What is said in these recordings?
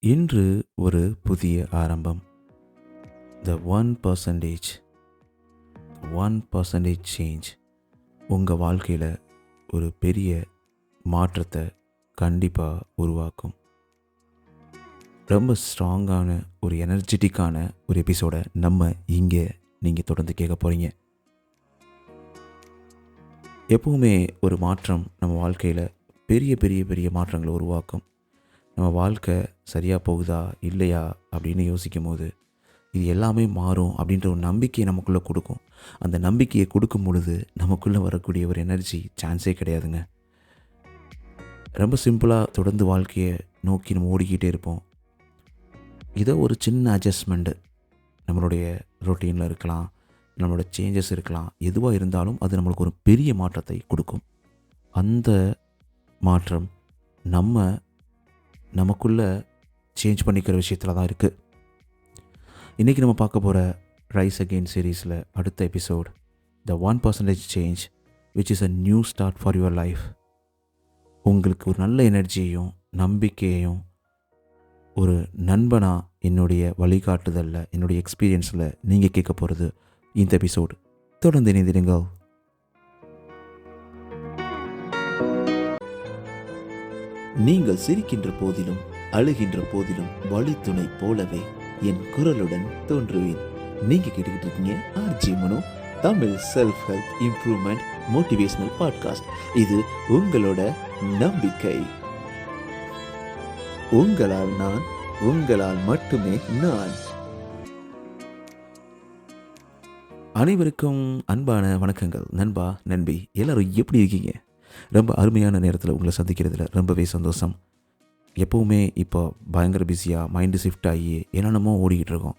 இன்று ஒரு புதிய ஆரம்பம். த 1% சேஞ்ச் உங்கள் வாழ்க்கையில் ஒரு பெரிய மாற்றத்தை கண்டிப்பாக உருவாக்கும். ரொம்ப ஸ்ட்ராங்கான ஒரு எனர்ஜெட்டிக்கான ஒரு எபிசோடை நம்ம இங்கே நீங்கள் தொடர்ந்து கேட்க போகிறீங்க. எப்பவுமே ஒரு மாற்றம் நம்ம வாழ்க்கையில் பெரிய பெரிய பெரிய மாற்றங்களை உருவாக்கும். நம்ம வாழ்க்கை சரியாக போகுதா இல்லையா அப்படின்னு யோசிக்கும் போது இது எல்லாமே மாறும் அப்படின்ற ஒரு நம்பிக்கையை நமக்குள்ளே கொடுக்கும். அந்த நம்பிக்கையை கொடுக்கும் பொழுது நமக்குள்ளே வரக்கூடிய ஒரு எனர்ஜி சான்ஸே கிடையாதுங்க. ரொம்ப சிம்பிளாக தொடர்ந்து வாழ்க்கையை நோக்கி நம்ம ஓடிக்கிட்டே இருப்போம். இதோ ஒரு சின்ன அட்ஜஸ்ட்மெண்ட்டு நம்மளுடைய ரொட்டீனில் இருக்கலாம், நம்மளோட சேஞ்சஸ் இருக்கலாம். எதுவாக இருந்தாலும் அது நம்மளுக்கு ஒரு பெரிய மாற்றத்தை கொடுக்கும். அந்த மாற்றம் நமக்குள்ளே சேஞ்ச் பண்ணிக்கிற விஷயத்தில் தான் இருக்குது. இன்றைக்கி நம்ம பார்க்க போகிற ரைஸ் அகெயின் சீரீஸில் அடுத்த episode the 1% change which is a new start for your life. உங்களுக்கு ஒரு நல்ல எனர்ஜியையும் நம்பிக்கையையும் ஒரு நண்பனாக என்னுடைய வழிகாட்டுதலில் என்னுடைய எக்ஸ்பீரியன்ஸில் நீங்கள் கேட்க போகிறது இந்த எபிசோடு. தொடர்ந்து இணைந்திருங்கள். நீங்கள் சிரிக்கின்ற போதிலும் அழுகின்ற போதிலும் வழித்துணை போலவே என் குரலுடன் தோன்றுவேன். நீங்க கேட்டுக்கிட்டு இருக்கீங்க RJ Mano, Tamil self help improvement motivational podcast. இது உங்களோட நம்பிக்கை. உங்களால் நான், உங்களால் மட்டுமே நான். அனைவருக்கும் அன்பான வணக்கங்கள். நண்பா நண்பி எல்லாரும் எப்படி இருக்கீங்க? ரொம்ப அருமையான நேரத்தில் உங்களை சந்திக்கிறதுல ரொம்பவே சந்தோஷம். எப்போவுமே இப்போ பயங்கர பிஸியாக மைண்டு ஷிஃப்ட் ஆகி என்னென்னமோ ஓடிக்கிட்டு இருக்கோம்.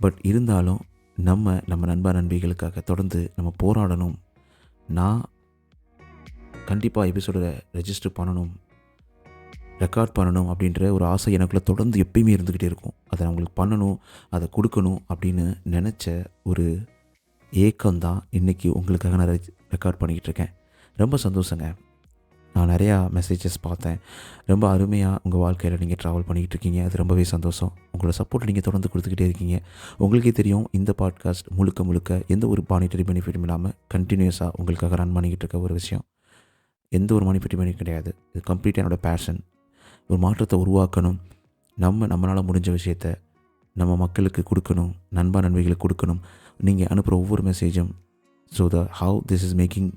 பட் இருந்தாலும் நம்ம நண்பா நண்பிகளுக்காக தொடர்ந்து நம்ம போராடணும். நான் கண்டிப்பாக எபிசோட ரெஜிஸ்டர் பண்ணணும், ரெக்கார்ட் பண்ணணும் அப்படின்ற ஒரு ஆசை எனக்குள்ளே தொடர்ந்து எப்பயுமே இருந்துக்கிட்டே இருக்கும். அதை நான் உங்களுக்கு பண்ணணும், அதை கொடுக்கணும் அப்படின்னு நினச்ச ஒரு ஏக்கம்தான் இன்றைக்கி உங்களுக்காக நான் ரெக்கார்ட் பண்ணிக்கிட்டு இருக்கேன். ரொம்ப சந்தோஷங்க. நான் நிறையா மெசேஜஸ் பார்த்தேன். ரொம்ப அருமையாக உங்கள் வாழ்க்கையில் நீங்கள் ட்ராவல் பண்ணிக்கிட்டு இருக்கீங்க. அது ரொம்பவே சந்தோஷம். உங்களோட சப்போர்ட் நீங்கள் தொடர்ந்து கொடுத்துக்கிட்டே இருக்கீங்க. உங்களுக்கே தெரியும், இந்த பாட்காஸ்ட் முழுக்க எந்த ஒரு மானிட்டரி பெனிஃபிட்டும் இல்லாமல் கண்டினியூஸாக உங்களுக்காக ரன் பண்ணிக்கிட்டு இருக்க ஒரு விஷயம். எந்த ஒரு மானிட்டரி பெனிஃபிட் கிடையாது. இது கம்ப்ளீட்டாக என்னோடய பேஷன். ஒரு மாற்றத்தை உருவாக்கணும். நம்மளால் முடிஞ்ச விஷயத்த நம்ம மக்களுக்கு கொடுக்கணும், நண்பா நண்பிகளுக்கு கொடுக்கணும். நீங்கள் அனுப்புகிற ஒவ்வொரு மெசேஜும் so how this is making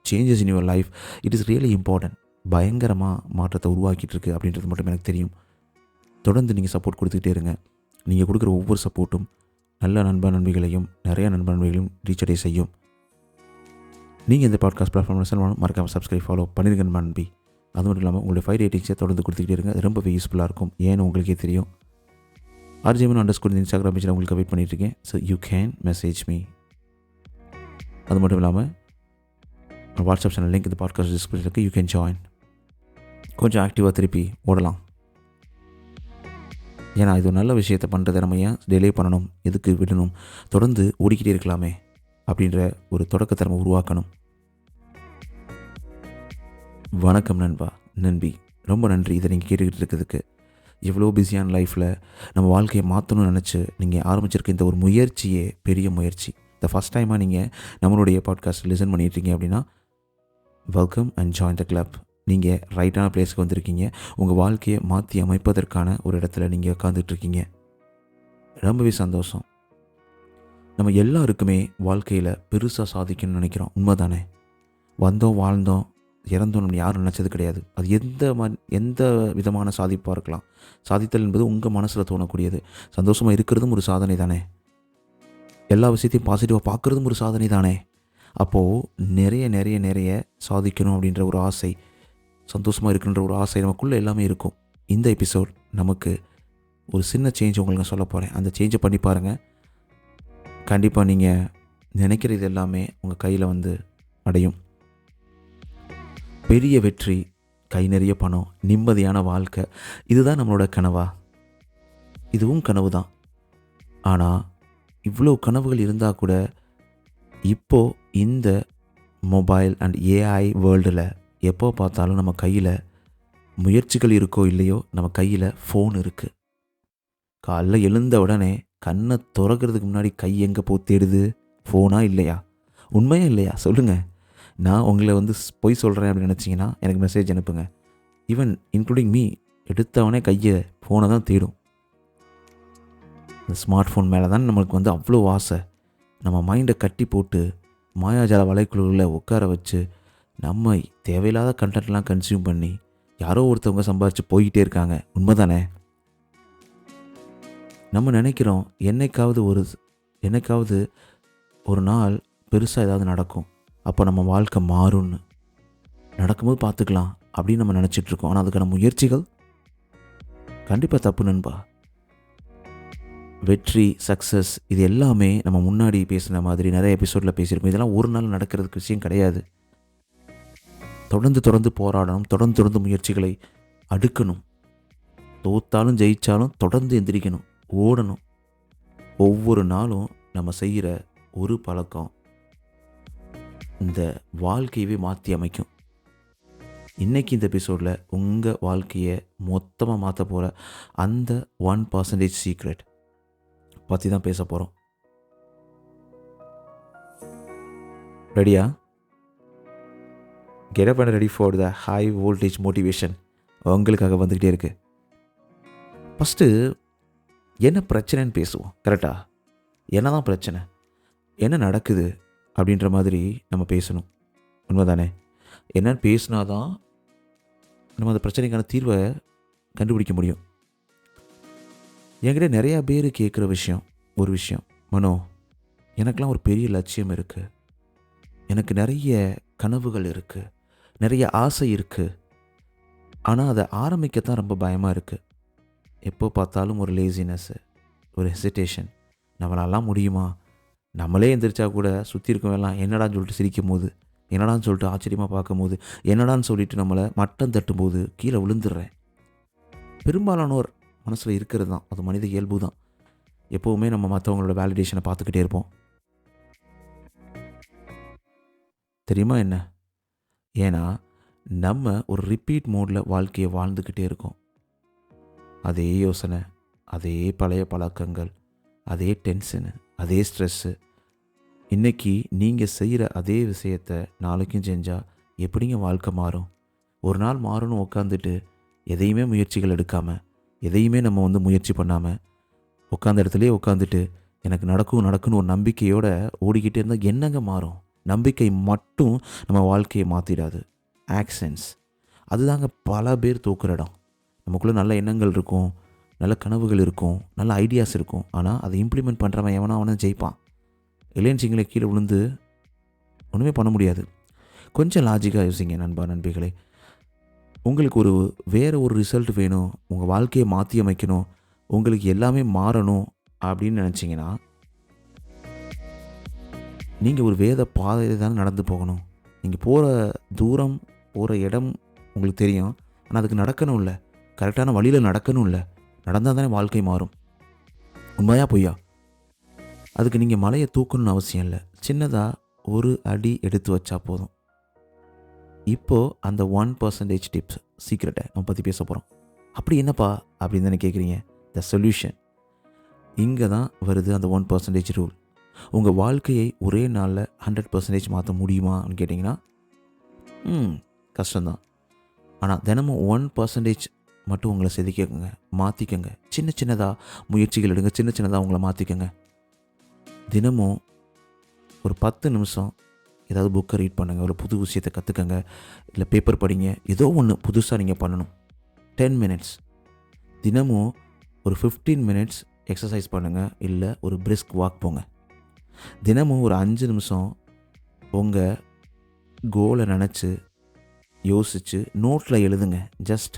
changes in your life, it is really important. பயங்கரமாக மாற்றத்தை உருவாக்கிட்டு இருக்கு அப்படின்றது மட்டும் எனக்கு தெரியும். தொடர்ந்து நீங்கள் சப்போர்ட் கொடுத்துக்கிட்டே இருங்க. நீங்கள் கொடுக்குற ஒவ்வொரு சப்போர்ட்டும் நல்ல நண்பா நண்பிகளையும் நிறைய நண்பா நண்பிகளையும் ரீச் அடைய செய்யும். நீங்கள் இந்த பாட்காஸ்ட் பிளாட்ஃபார்மில் மறக்காமல் சப்ஸ்கிரைப் ஃபாலோ பண்ணிருங்க நண்பா நண்பி. அது மட்டும் இல்லாமல் உங்களுடைய 5 ரேட்டிங்ஸை தொடர்ந்து கொடுத்துக்கிட்டே இருங்க. அது ரொம்பவே யூஸ்ஃபுல்லாக இருக்கும். ஏன்னு உங்களுக்கே தெரியும். RJMN_ இன்ஸ்டாகிராம் பேஜில் உங்களுக்கு வெயிட் பண்ணிகிட்ருக்கேன். So you can message me. அது மட்டும் இல்லாமல் வாட்ஸ்அப் சேனல் லிங்க் இந்த பாட்காஸ்ட் டிஸ்கிரிப்ஷனில் இருக்குது. You can join. கொஞ்சம் ஆக்டிவாக திருப்பி ஓடலாம். ஏன்னா இது ஒரு நல்ல விஷயத்தை பண்ணுறதை நம்ம ஏன் டிலே பண்ணணும், எதுக்கு விடணும், தொடர்ந்து ஓடிக்கிட்டே இருக்கலாமே அப்படின்ற ஒரு தொடக்கத்தை நம்ம உருவாக்கணும். வணக்கம் நண்பா நண்பி, ரொம்ப நன்றி இதை நீங்கள் கேட்டுக்கிட்டு இருக்கிறதுக்கு. எவ்வளோ பிஸியான லைஃப்பில் நம்ம வாழ்க்கையை மாற்றணும்னு நினச்சி நீங்கள் ஆரம்பிச்சிருக்க இந்த ஒரு முயற்சியே பெரிய முயற்சி. இந்த ஃபஸ்ட் டைமாக நீங்கள் நம்மளுடைய பாட்காஸ்ட் லிசன் பண்ணிட்டுருக்கீங்க அப்படின்னா welcome and join the club. நீங்கள் ரைட்டான பிளேஸ்க்கு வந்திருக்கீங்க. உங்கள் வாழ்க்கையை மாற்றி அமைப்பதற்கான ஒரு இடத்துல நீங்கள் உட்காந்துட்ருக்கீங்க. ரொம்பவே சந்தோஷம். நம்ம எல்லாருக்குமே வாழ்க்கையில் பெருசாக சாதிக்கணும்னு நினைக்கிறோம். உண்மை தானே? வந்தோம் வாழ்ந்தோம் இறந்தோம் நம்ம யாரும் நினச்சது கிடையாது. அது எந்த விதமான சாதிப்பாக இருக்கலாம். சாதித்தல் என்பது உங்கள் மனசில் தோணக்கூடியது. சந்தோஷமாக இருக்கிறதும் ஒரு சாதனை தானே? எல்லா விஷயத்தையும் பாசிட்டிவாக பார்க்குறதும் ஒரு சாதனை தானே? அப்போது நிறைய சாதிக்கணும் அப்படின்ற ஒரு ஆசை, சந்தோஷமாக இருக்குன்ற ஒரு ஆசை நமக்குள்ளே எல்லாமே இருக்கும். இந்த எபிசோட் நமக்கு ஒரு சின்ன சேஞ்ச் உங்களுக்கு நான் சொல்ல போகிறேன். அந்த சேஞ்சை பண்ணி பாருங்கள். கண்டிப்பாக நீங்கள் நினைக்கிறது எல்லாமே உங்கள் கையில் வந்து அடையும். பெரிய வெற்றி, கை நிறைய பணம், நிம்மதியான வாழ்க்கை, இதுதான் நம்மளோட கனவா? இதுவும் கனவு தான். ஆனால் இவ்வளோ கனவுகள் இருந்தால் கூட இப்போது இந்த மொபைல் அண்ட் ஏஐ வேர்ல்டில் எப்போ பார்த்தாலும் நம்ம கையில் முயற்சிகள் இருக்கோ இல்லையோ நம்ம கையில் ஃபோன் இருக்குது. காலைல எழுந்த உடனே கண்ணை திறக்கிறதுக்கு முன்னாடி கை எங்கே போ தேடுது? ஃபோனா இல்லையா? உண்மையா இல்லையா? சொல்லுங்கள். நான் உங்களை பொய் சொல்கிறேன் அப்படின்னு நினச்சிங்கன்னா எனக்கு மெசேஜ் அனுப்புங்க. ஈவன் இன்க்ளூடிங் மீ, எடுத்தவனே கையை ஃபோனை தான் தேடும். இந்த ஸ்மார்ட் ஃபோன் மேலே தான் நம்மளுக்கு அவ்வளோ ஆசை. நம்ம மைண்டை கட்டி போட்டு மாயாஜால வலைக்குழுவில் உட்கார வச்சு நம்ம தேவையில்லாத கண்டென்ட்லாம் கன்சியூம் பண்ணி யாரோ ஒருத்தவங்க சம்பாரித்து போய்கிட்டே இருக்காங்க. உண்மை தானே? நம்ம நினைக்கிறோம் என்னைக்காவது ஒரு நாள் பெருசாக ஏதாவது நடக்கும், அப்போ நம்ம வாழ்க்கை மாறும்னு. நடக்கும்போது பார்த்துக்கலாம் அப்படின்னு நம்ம நினச்சிட்ருக்கோம். ஆனால் அதுக்கான முயற்சிகள் கண்டிப்பாக தப்பு நண்பா. வெற்றி, சக்ஸஸ், இது எல்லாமே நம்ம முன்னாடி பேசின மாதிரி நிறைய எபிசோடில் பேசியிருக்கோம். இதெல்லாம் ஒரு நாள் நடக்கிறதுக்கு விஷயம் கிடையாது. தொடர்ந்து போராடணும், தொடர்ந்து முயற்சிகளை அடுக்கணும். தோத்தாலும் ஜெயித்தாலும் தொடர்ந்து எந்திரிக்கணும், ஓடணும். ஒவ்வொரு நாளும் நம்ம செய்கிற ஒரு பழக்கம் இந்த வாழ்க்கையவே மாற்றி அமைக்கும். இன்றைக்கி இந்த எபிசோடில் உங்கள் வாழ்க்கையை மொத்தமாக மாற்ற போகிற அந்த 1% சீக்ரெட் பற்றி தான் பேச போகிறோம். ரெடியா? Get up and ready for the high voltage motivation உங்களுக்காக வந்துக்கிட்டே இருக்குது. ஃபஸ்ட்டு என்ன பிரச்சனைன்னு பேசுவோம். கரெக்டா? என்ன தான் பிரச்சனை, என்ன நடக்குது அப்படின்ற மாதிரி நம்ம பேசணும். உண்மை தானே? என்னன்னு பேசினா தான் நம்ம அந்த பிரச்சனைக்கான தீர்வை கண்டுபிடிக்க முடியும். என்கிட்ட நிறையா பேர் கேட்குற ஒரு விஷயம், மனோ, எனக்கெலாம் ஒரு பெரிய லட்சியம் இருக்குது, எனக்கு நிறைய கனவுகள் இருக்குது, நிறைய ஆசை இருக்குது, ஆனால் அதை ஆரம்பிக்கத்தான் ரொம்ப பயமாக இருக்குது. எப்போ பார்த்தாலும் ஒரு லேசினஸ்ஸு, ஒரு ஹெசிடேஷன். நம்மளாலாம் முடியுமா? நம்மளே எந்திரிச்சா கூட சுற்றி இருக்கவெல்லாம் என்னடான்னு சொல்லிட்டு சிரிக்கும் போது, என்னடான்னு சொல்லிட்டு ஆச்சரியமாக பார்க்கும் போது, என்னடான்னு சொல்லிட்டு நம்மளை மட்டம் தட்டும் போது கீழே விழுந்துடுறேன். பெரும்பாலானோர் மனசில் இருக்கிறது தான், அது மனித இயல்பு தான். எப்போவுமே நம்ம மற்றவங்களோட வேலிடேஷனை பார்த்துக்கிட்டே இருப்போம். தெரியுமா என்ன? ஏன்னா நம்ம ஒரு ரிப்பீட் மோடில் வாழ்க்கையை வாழ்ந்துக்கிட்டே இருக்கோம். அதே யோசனை, அதே பழைய பழக்கங்கள், அதே டென்ஷனு, அதே ஸ்ட்ரெஸ்ஸு. இன்றைக்கி நீங்கள் செய்கிற அதே விஷயத்தை நாளைக்கும் செஞ்சால் எப்படிங்க வாழ்க்கை மாறும்? ஒரு நாள் மாறணும் உட்காந்துட்டு எதையுமே முயற்சிகள் எடுக்காமல், எதையுமே நம்ம முயற்சி பண்ணாமல் உட்காந்த இடத்துலையே உட்காந்துட்டு எனக்கு நடக்கும்னு ஒரு நம்பிக்கையோடு ஓடிக்கிட்டே இருந்தால் என்னங்க மாறும்? நம்பிக்கை மட்டும் நம்ம வாழ்க்கையை மாற்றிடாது. ஆக்ஷன்ஸ் அதுதாங்க பல பேர் தோக்குற இடம். நமக்குள்ளே நல்ல எண்ணங்கள் இருக்கும், நல்ல கனவுகள் இருக்கும், நல்ல ஐடியாஸ் இருக்கும். ஆனால் அதை இம்ப்ளிமெண்ட் பண்ணுறவன் அவனை ஜெயிப்பான். இளையஞ்சிங்களை கீழே விழுந்து ஒன்றுமே பண்ண முடியாது. கொஞ்சம் லாஜிக்காக யோசிங்க நண்பிகளே. உங்களுக்கு வேறு ஒரு ரிசல்ட் வேணும், உங்கள் வாழ்க்கையை மாற்றி அமைக்கணும், உங்களுக்கு எல்லாமே மாறணும் அப்படின்னு நினச்சிங்கன்னா நீங்கள் ஒரு வேத பாதையில் தானே நடந்து போகணும். நீங்கள் போகிற தூரம், போகிற இடம் உங்களுக்கு தெரியும், ஆனால் அதுக்கு நடக்கணும் இல்லை, கரெக்டான வழியில் நடக்கணும் இல்லை. நடந்தால் தானே வாழ்க்கை மாறும். உண்மையா பொய்யா? அதுக்கு நீங்கள் மலையை தூக்கணும்னு அவசியம் இல்லை, சின்னதாக ஒரு அடி எடுத்து வச்சா போதும். இப்போது அந்த 1% டிப்ஸ் சீக்ரெட்டை நம்ம பற்றி பேச போகிறோம். அப்படி என்னப்பா அப்படின்னு தானே கேட்குறீங்க? த சொல்யூஷன் இங்கே தான் வருது. அந்த 1% ரூல். உங்கள் வாழ்க்கையை ஒரே நாளில் 100% மாற்ற முடியுமான்னு கேட்டிங்கன்னா கஷ்டம்தான். ஆனால் தினமும் 1% மட்டும் உங்களை செதுக்கிக்கங்க, மாற்றிக்கங்க. சின்னதாக முயற்சிகள் எடுங்க, சின்னதாக உங்களை மாற்றிக்கங்க. தினமும் ஒரு 10 நிமிஷம் ஏதாவது புக்கை ரீட் பண்ணுங்கள், ஒரு புது விஷயத்தை கற்றுக்கங்க, இல்லை பேப்பர் படிங்க. ஏதோ ஒன்று புதுசாக நீங்கள் பண்ணணும். 10 மினிட்ஸ் தினமும் ஒரு 15 மினிட்ஸ் எக்ஸசைஸ் பண்ணுங்கள், இல்லை ஒரு பிரிஸ்க் வாக் போங்க. தினமும் ஒரு 5 நிமிஷம் உங்கள் கோலை நினச்சி யோசித்து நோட்டில் எழுதுங்க. ஜஸ்ட்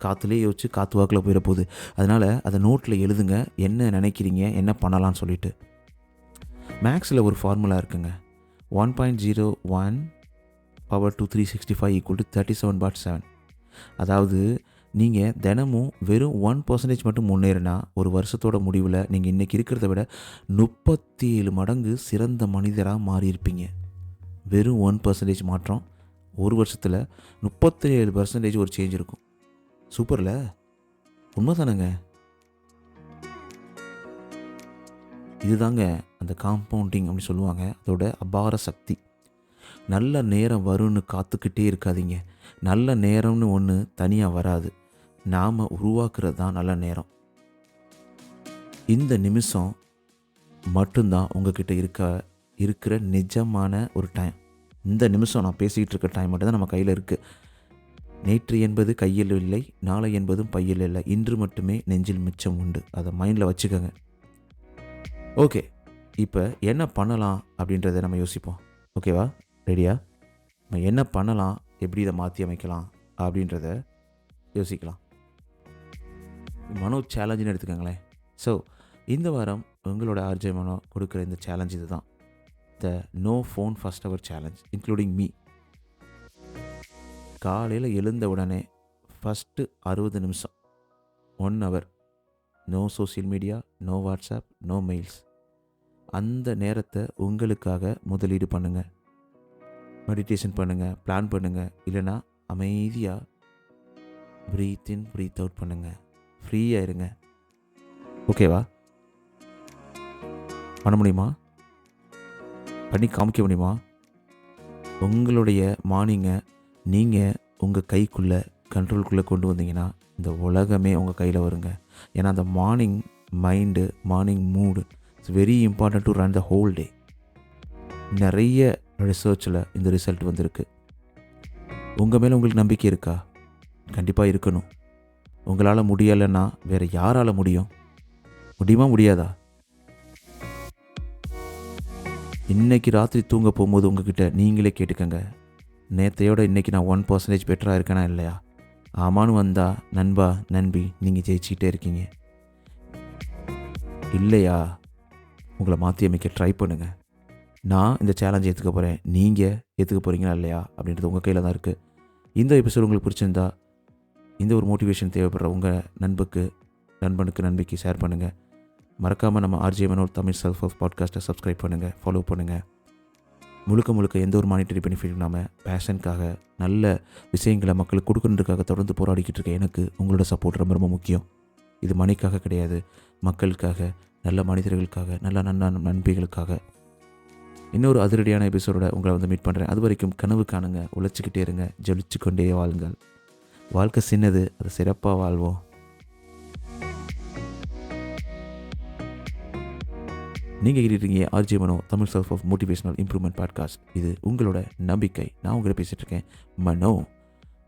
காற்றுலேயே யோசிச்சு காற்று வாக்கில் போயிட போகுது. அதனால் அதை நோட்டில் எழுதுங்க, என்ன நினைக்கிறீங்க, என்ன பண்ணலான்னு சொல்லிட்டு. மேக்ஸில் ஒரு ஃபார்முலா இருக்குங்க. 1.01 பவர் டு 365 = 37/7. அதாவது நீங்கள் தினமும் வெறும் 1% மட்டும் முன்னேறினா ஒரு வருஷத்தோட முடிவில் நீங்கள் இன்றைக்கி இருக்கிறத விட 37 மடங்கு சிறந்த மனிதராக மாறியிருப்பீங்க. வெறும் 1% மாற்றம், ஒரு வருஷத்தில் 37% ஒரு சேஞ்ச் இருக்கும். சூப்பரில்? உண்மை தானேங்க? இதுதாங்க அந்த காம்பவுண்டிங் அப்படின்னு சொல்லுவாங்க. அதோட அபார சக்தி. நல்ல நேரம் வரும்னு காத்துக்கிட்டே இருக்காதீங்க. நல்ல நேரம்னு ஒன்று தனியாக வராது. நாம் உருவாக்குறது தான் நல்ல நேரம். இந்த நிமிஷம் மட்டும்தான் உங்ககிட்ட இருக்கிற நிஜமான ஒரு டைம். இந்த நிமிஷம் நான் பேசிக்கிட்டு இருக்க டைம் மட்டும்தான் நம்ம கையில் இருக்குது. நேற்று என்பது கையில் இல்லை, நாளை என்பதும் பையில் இல்லை, இன்று மட்டுமே நெஞ்சில் மிச்சம் உண்டு. அதை மைண்டில் வச்சுக்கோங்க. ஓகே, இப்போ என்ன பண்ணலாம் அப்படின்றத நம்ம யோசிப்போம். ஓகேவா? ரெடியா? நம்ம என்ன பண்ணலாம், எப்படி இதை மாற்றி அமைக்கலாம் அப்படின்றத யோசிக்கலாம். மனோ சேலஞ்சுன்னு எடுத்துக்கோங்களேன். ஸோ இந்த வாரம் உங்களோட ஆர்ஜே மனோ கொடுக்குற இந்த சேலஞ்ச் இது தான். The no phone first hour challenge including me. காலையில் எழுந்த உடனே ஃபஸ்ட்டு 60 நிமிஷம் 1 hour no social media, no WhatsApp, no mails. அந்த நேரத்தை உங்களுக்காக முதலீடு பண்ணுங்கள். மெடிடேஷன் பண்ணுங்கள், பிளான் பண்ணுங்கள், இல்லைனா அமைதியாக ப்ரீத் இன் ப்ரீத் அவுட் பண்ணுங்கள். ஃப்ரீயாக இருங்க. ஓகேவா? பண்ண முடியுமா? பண்ணி காமிக்க முடியுமா? உங்களுடைய மார்னிங்கை நீங்கள் உங்கள் கைக்குள்ளே கண்ட்ரோல்குள்ளே கொண்டு வந்தீங்கன்னா இந்த உலகமே உங்கள் கையில் வருங்க. ஏன்னா அந்த morning mind, morning mood it's very important to run the whole day. நிறைய ரிசர்ச்சில் இந்த ரிசல்ட் வந்திருக்கு. உங்கள் மேலே உங்களுக்கு நம்பிக்கை இருக்கா? கண்டிப்பாக இருக்கணும். உங்களால் முடியலைன்னா வேறு யாரால் முடியும்? முடியுமா முடியாதா? இன்றைக்கி ராத்திரி தூங்க போகும்போது உங்ககிட்ட நீங்களே கேட்டுக்கங்க, நேற்றையோட இன்றைக்கி நான் 1% பெட்டராக இருக்கேனா இல்லையா? ஆமான்னு வந்தால் நண்பா நண்பி நீங்கள் ஜெயிச்சிக்கிட்டே இருக்கீங்க. இல்லையா, உங்களை மாற்றி அமைக்க ட்ரை பண்ணுங்கள். நான் இந்த சேலஞ்சை ஏற்றுக்க போகிறேன், நீங்கள் ஏற்றுக்க போகிறீங்களா இல்லையா அப்படின்றது உங்கள் கையில் தான் இருக்குது. இந்த எபிசோடு உங்களுக்கு பிடிச்சிருந்தா, இந்த ஒரு மோட்டிவேஷன் தேவைப்படுற உங்கள் நண்பனுக்கு ஷேர் பண்ணுங்கள். மறக்காமல் நம்ம RJ Mano Tamil self help பாட்காஸ்ட்டை சப்ஸ்கிரைப் பண்ணுங்கள், ஃபாலோ பண்ணுங்கள். முழுக்க எந்த ஒரு மானிட்டரி பெனிஃபிட் இல்லாமல் பேஷனுக்காக நல்ல விஷயங்களை மக்களுக்கு கொடுக்கணுன்றதுக்காக தொடர்ந்து போராடிக்கிட்டு இருக்க எனக்கு உங்களோட சப்போர்ட் ரொம்ப ரொம்ப முக்கியம். இது மணிக்காக கிடையாது, மக்களுக்காக, நல்ல மனிதர்களுக்காக, நல்ல நண்பிகளுக்காக. இன்னொரு அதிரடியான எபிசோடோட உங்களை மீட் பண்ணுறேன். அது வரைக்கும் கனவு காணுங்க, உழைச்சிக்கிட்டே இருங்க, ஜொலிச்சு கொண்டே வாழுங்கள். வாழ்க்கை சின்னது, அதை சிறப்பாக வாழ்வோம். நீங்கள் கேட்டுருக்கீங்க RJ Mano Tamil self of motivational improvement podcast. இது உங்களோட நம்பிக்கை. நான் உங்களை பேசிகிட்டு இருக்கேன் மனோ.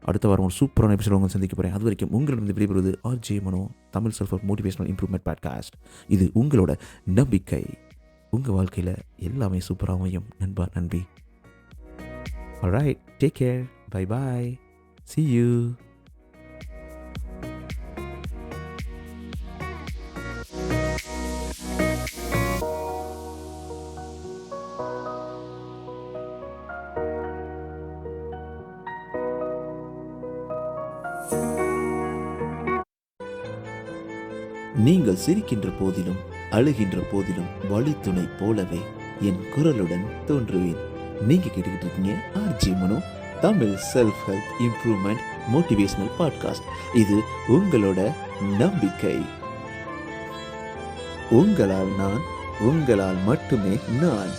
அடுத்த வாரம் ஒரு சூப்பரான எபிசோட உங்களை சந்திக்க போகிறேன். அது வரைக்கும் உங்களிடம் விடைபெறுவது RJ Mano Tamil self of motivational improvement podcast. இது உங்களோட நம்பிக்கை. உங்கள் வாழ்க்கையில் எல்லாமே சூப்பராக அமையும் நண்பா நண்பி. Alright, take care, bye bye, see you. நீங்கள் சிரிக்கின்ற போதிலும் அழுகின்ற போதிலும் வழித்துணை போலவே என் குரலுடன் தோன்றுவேன். நீங்க கேட்டுக்கிட்டு இருக்கீங்க RJ Mano Tamil self help improvement motivational podcast. இது உங்களோட நம்பிக்கை. உங்களால் நான், உங்களால் மட்டுமே நான்.